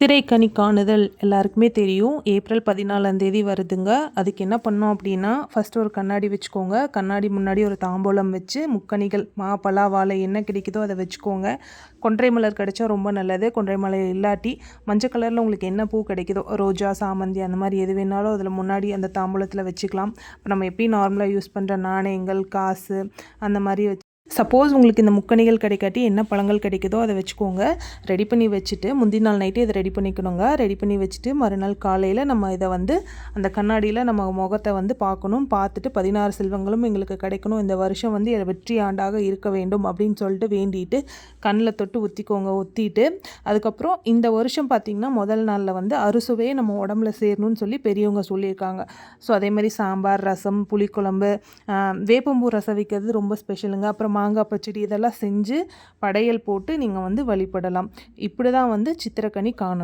சித்திரைக்கனி காணுதல் எல்லாருக்குமே தெரியும். ஏப்ரல் 14ஆம் தேதி வருதுங்க. அதுக்கு என்ன பண்ணோம் அப்படின்னா, ஃபஸ்ட்டு ஒரு கண்ணாடி வச்சுக்கோங்க. கண்ணாடி முன்னாடி ஒரு தாம்பூலம் வச்சு முக்கணிகள் மா, பலா, வாழை என்ன கிடைக்குதோ அதை வச்சுக்கோங்க. கொன்றை மலர் கிடைச்சா ரொம்ப நல்லது. கொன்றை மலர் இல்லாட்டி மஞ்சள் கலரில் உங்களுக்கு என்ன பூ கிடைக்குதோ, ரோஜா, சாமந்தி அந்த மாதிரி எது வேணாலும் அதில் முன்னாடி அந்த தாம்பூலத்தில் வச்சுக்கலாம். இப்போ நம்ம எப்பயும் நார்மலாக யூஸ் பண்ணுற நாணயங்கள், காசு அந்த மாதிரி சப்போஸ் உங்களுக்கு இந்த முக்கணிகள் கிடைக்காட்டி என்ன பழங்கள் கிடைக்குதோ அதை வச்சுக்கோங்க. ரெடி பண்ணி வச்சுட்டு முந்தின நாள் நைட்டே இதை ரெடி பண்ணிக்கணுங்க. ரெடி பண்ணி வச்சுட்டு மறுநாள் காலையில் நம்ம இதை அந்த கண்ணாடியில் நம்ம முகத்தை பார்க்கணும். பார்த்துட்டு 16 செல்வங்களும் எங்களுக்கு கிடைக்கணும், இந்த வருஷம் வெற்றி ஆண்டாக இருக்க வேண்டும் அப்படின்னு சொல்லிட்டு வேண்டிட்டு கண்ணில் தொட்டு ஊற்றிக்கோங்க. ஊற்றிட்டு அதுக்கப்புறம் இந்த வருஷம் பார்த்திங்கன்னா முதல் நாளில் அறுசுவையே நம்ம உடம்புல சேரணும்னு சொல்லி பெரியவங்க சொல்லியிருக்காங்க. ஸோ அதேமாதிரி சாம்பார், ரசம், புளிக்குழம்பு, வேப்பம்பூ ரசம் வைக்கிறது ரொம்ப ஸ்பெஷலுங்க. அப்புறம் மாங்காய் பச்சடி இதெல்லாம் செஞ்சு படையல் போட்டு நீங்கள் வழிபடலாம். இப்படி தான் சித்திரைக்கனி காணணும்.